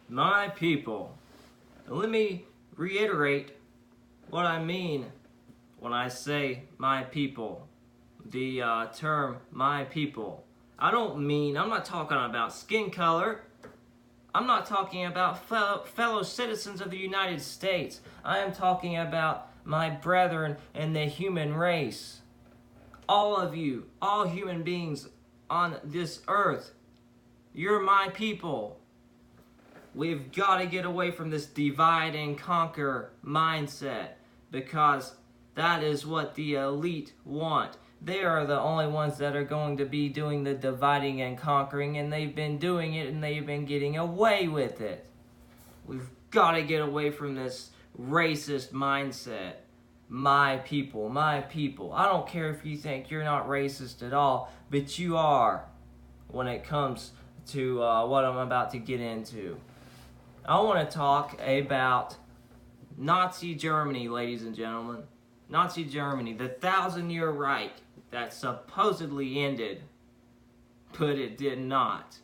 My people. Let me reiterate what I mean when I say my people. The term my people. I'm not talking about skin color. I'm not talking about fellow citizens of the United States. I am talking about my brethren in the human race. All of you, all human beings on this earth, you're my people. We've got to get away from this divide and conquer mindset, because that is what the elite want. They are the only ones that are going to be doing the dividing and conquering, and they've been doing it and they've been getting away with it. We've got to get away from this racist mindset. My people, my people. I don't care if you think you're not racist at all, but you are when it comes to what I'm about to get into. I want to talk about Nazi Germany, ladies and gentlemen. Nazi Germany, the 1,000-year Reich that supposedly ended, but it did not.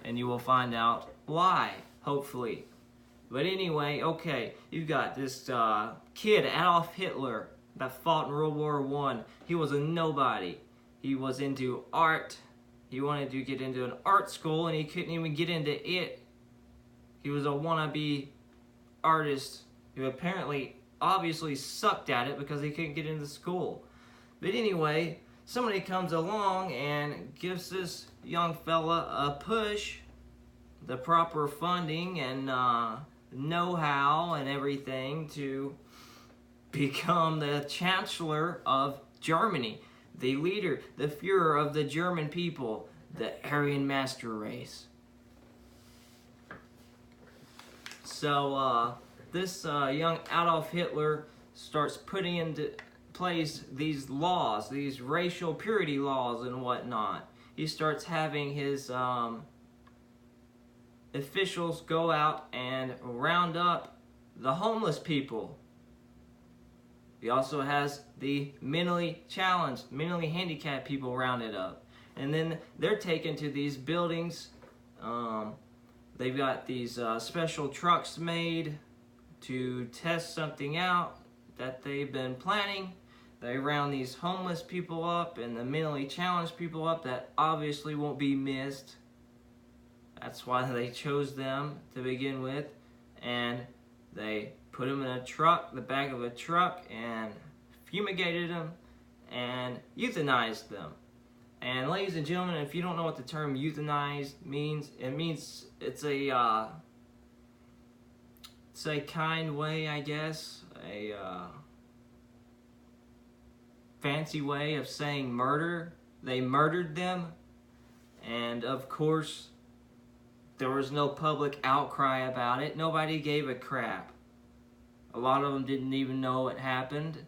And you will find out why, hopefully. But anyway, okay, you've got this kid, Adolf Hitler, that fought in World War I. He was a nobody. He was into art. He wanted to get into an art school, and he couldn't even get into it. He was a wannabe artist who apparently, obviously sucked at it because he couldn't get into school. But anyway, somebody comes along and gives this young fella a push, the proper funding and know-how and everything to become the Chancellor of Germany, the leader, the Führer of the German people, the Aryan master race. So this young Adolf Hitler starts putting into place these laws, these racial purity laws and whatnot. He starts having his officials go out and round up the homeless people. He also has the mentally challenged, mentally handicapped people rounded up. And then they're taken to these buildings. They've got these special trucks made to test something out that they've been planning. They round these homeless people up and the mentally challenged people up that obviously won't be missed. That's why they chose them to begin with. And they put them in a truck, the back of a truck, and fumigated them and euthanized them. And ladies and gentlemen, if you don't know what the term euthanized means, it means it's a kind way, I guess, a fancy way of saying murder. They murdered them, and of course, there was no public outcry about it. Nobody gave a crap. A lot of them didn't even know it happened.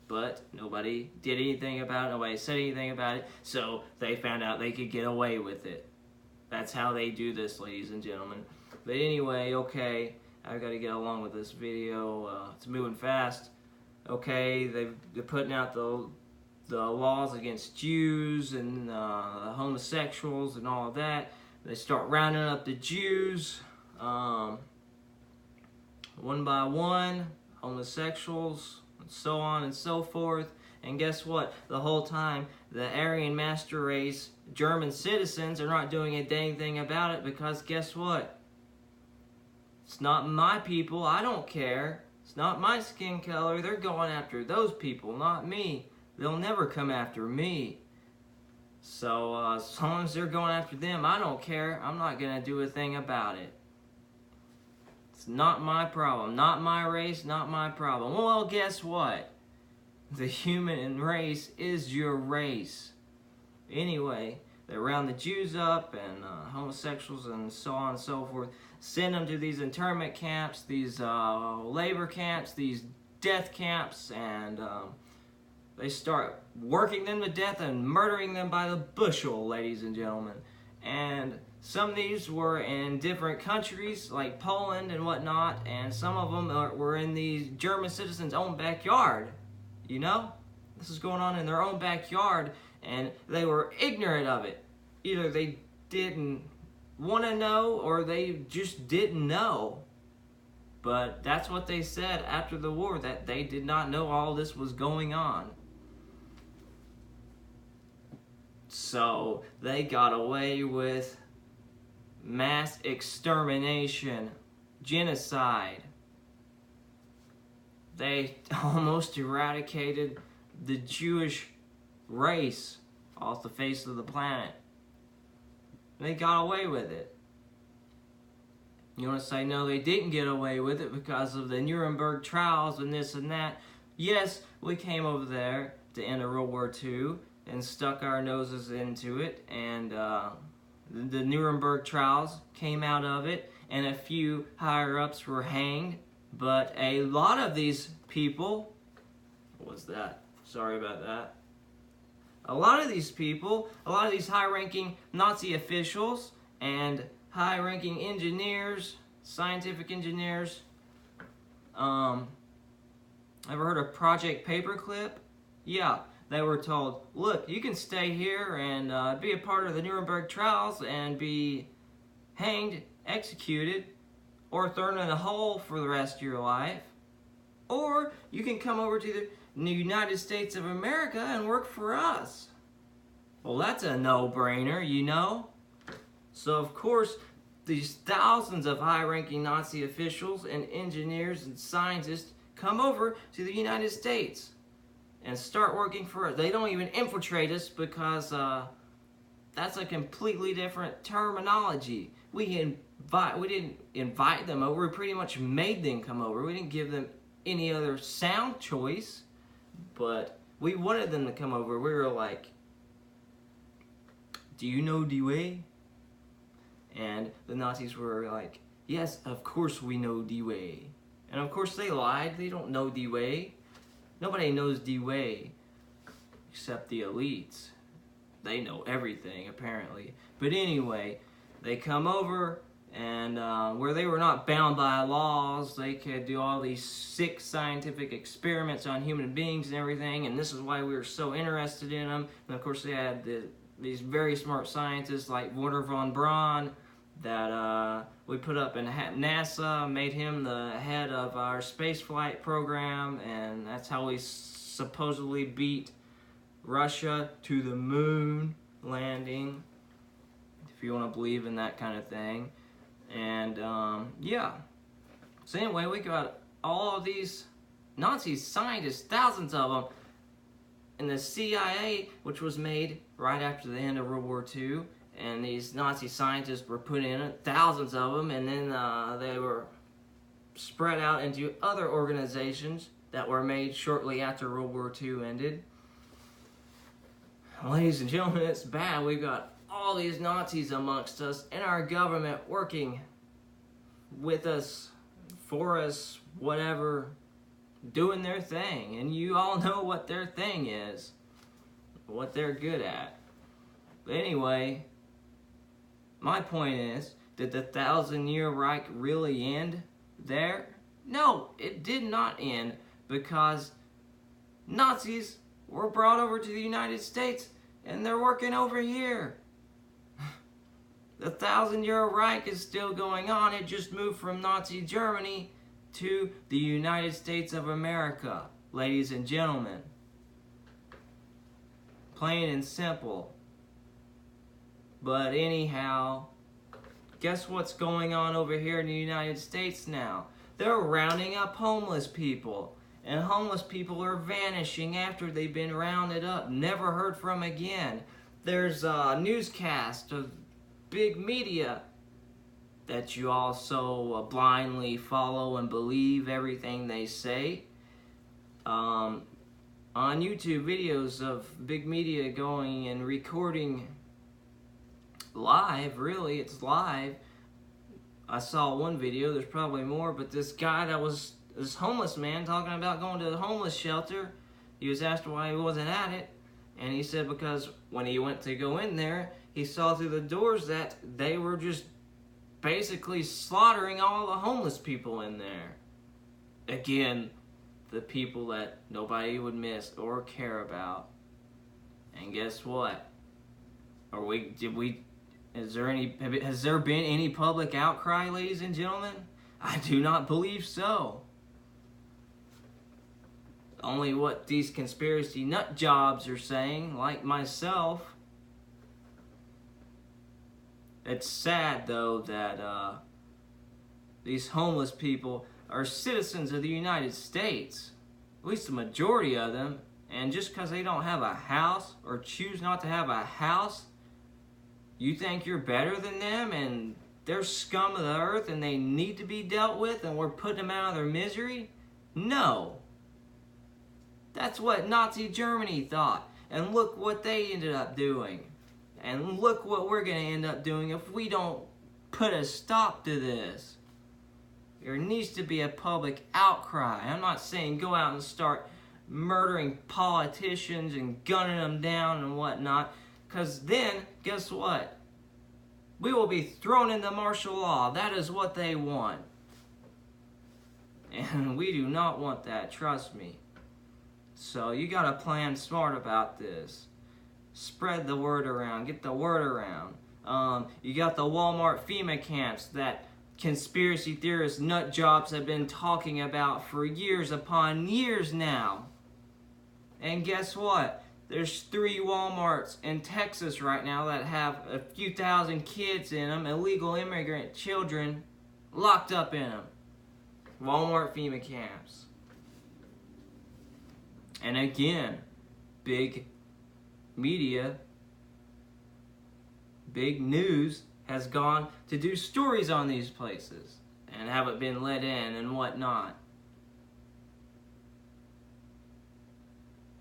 But nobody did anything about it, nobody said anything about it, so they found out they could get away with it. That's how they do this, ladies and gentlemen. But anyway, okay, I've got to get along with this video. It's moving fast. Okay, they're putting out the laws against Jews and homosexuals and all of that. They start rounding up the Jews, one by one, homosexuals, and so on and so forth. And guess what? The whole time, the Aryan master race, German citizens, are not doing a dang thing about it, because guess what? It's not my people. I don't care. It's not my skin color. They're going after those people, not me. They'll never come after me. So as long as they're going after them, I don't care. I'm not going to do a thing about it. It's not my problem. Not my race, not my problem. Well, guess what? The human race is your race. Anyway, they round the Jews up and homosexuals and so on and so forth. Send them to these internment camps, these labor camps, these death camps, and they start working them to death and murdering them by the bushel, ladies and gentlemen. And some of these were in different countries, like Poland and whatnot, and some of them were in the German citizens' own backyard. You know? This is going on in their own backyard, and they were ignorant of it. Either they didn't want to know or they just didn't know. But that's what they said after the war, that they did not know all this was going on. So they got away with mass extermination, genocide. They almost eradicated the Jewish race off the face of the planet. They got away with it. You want to say, no, they didn't get away with it because of the Nuremberg trials and this and that. Yes, we came over there at the end of World War II and stuck our noses into it, and the Nuremberg trials came out of it, and a few higher-ups were hanged, but a lot of these people, what was that? Sorry about that. A lot of these people, a lot of these high-ranking Nazi officials and high-ranking engineers, scientific engineers. Ever heard of Project Paperclip? Yeah, they were told, look, you can stay here and be a part of the Nuremberg trials and be hanged, executed, or thrown in a hole for the rest of your life. Or you can come over to the United States of America and work for us. Well, that's a no-brainer, you know? So, of course, these thousands of high-ranking Nazi officials and engineers and scientists come over to the United States and start working for us. They don't even infiltrate us because that's a completely different terminology. We didn't invite them over. We pretty much made them come over. We didn't give them any other sound choice, but we wanted them to come over. We were like, do you know the way? And the Nazis were like, yes, of course we know the way. And of course they lied. They don't know the way. Nobody knows the way except the elites. They know everything, apparently. But anyway, they come over, and where they were not bound by laws, they could do all these sick scientific experiments on human beings and everything, and this is why we were so interested in them. And of course they had these very smart scientists like Wernher von Braun that we put up in NASA, made him the head of our spaceflight program, and that's how we supposedly beat Russia to the moon landing, if you want to believe in that kind of thing. And yeah, so anyway, we got all of these Nazi scientists, thousands of them, in the CIA, which was made right after the end of World War II, and these Nazi scientists were put in it, thousands of them, and then they were spread out into other organizations that were made shortly after World War II ended. Ladies and gentlemen, it's bad. We've got all these Nazis amongst us in our government working with us, for us, whatever, doing their thing. And you all know what their thing is, what they're good at. But anyway, my point is, did the 1,000-year Reich really end there? No, it did not end, because Nazis were brought over to the United States and they're working over here. The 1,000-year Reich is still going on. It just moved from Nazi Germany to the United States of America, ladies and gentlemen. Plain and simple. But anyhow, guess what's going on over here in the United States now? They're rounding up homeless people. And homeless people are vanishing after they've been rounded up, never heard from again. There's a newscast of big media that you also blindly follow and believe everything they say. On YouTube, videos of big media going and recording live, really, it's live. I saw one video, there's probably more, but this guy that was this homeless man talking about going to the homeless shelter. He was asked why he wasn't at it, and he said because when he went to go in there, he saw through the doors that they were just basically slaughtering all the homeless people in there. Again, the people that nobody would miss or care about. And guess what? has there been any public outcry, ladies and gentlemen? I do not believe so. Only what these conspiracy nut jobs are saying, like myself. It's sad, though, that these homeless people are citizens of the United States. At least the majority of them. And just because they don't have a house or choose not to have a house, you think you're better than them and they're scum of the earth and they need to be dealt with and we're putting them out of their misery? No. That's what Nazi Germany thought. And look what they ended up doing. And look what we're going to end up doing if we don't put a stop to this. There needs to be a public outcry. I'm not saying go out and start murdering politicians and gunning them down and whatnot, because then, guess what? We will be thrown into martial law. That is what they want. And we do not want that, trust me. So you got to plan smart about this. Spread the word around. Get the word around. You got the Walmart FEMA camps that conspiracy theorists, nut jobs have been talking about for years upon years now. And guess what? There's 3 Walmarts in Texas right now that have a few thousand kids in them, illegal immigrant children, locked up in them. Walmart FEMA camps. And again, big media, big news has gone to do stories on these places and haven't been let in and whatnot.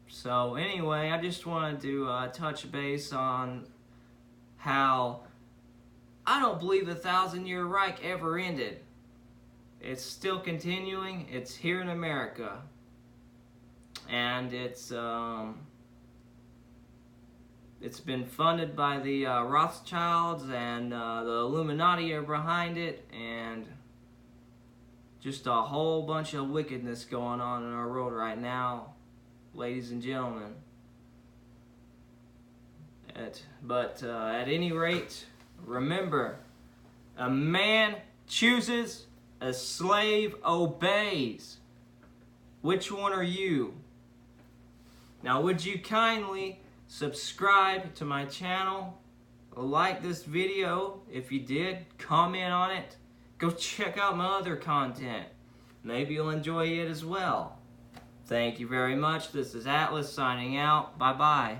So anyway, I just wanted to touch base on how I don't believe the 1,000-year Reich ever ended. It's still continuing. It's here in America. And it's been funded by the Rothschilds, and the Illuminati are behind it, and just a whole bunch of wickedness going on in our world right now, ladies and gentlemen. But at any rate, remember, a man chooses, a slave obeys. Which one are you? Now, would you kindly subscribe to my channel, like this video if you did, comment on it, go check out my other content. Maybe you'll enjoy it as well. Thank you very much. This is Atlas signing out. Bye-bye.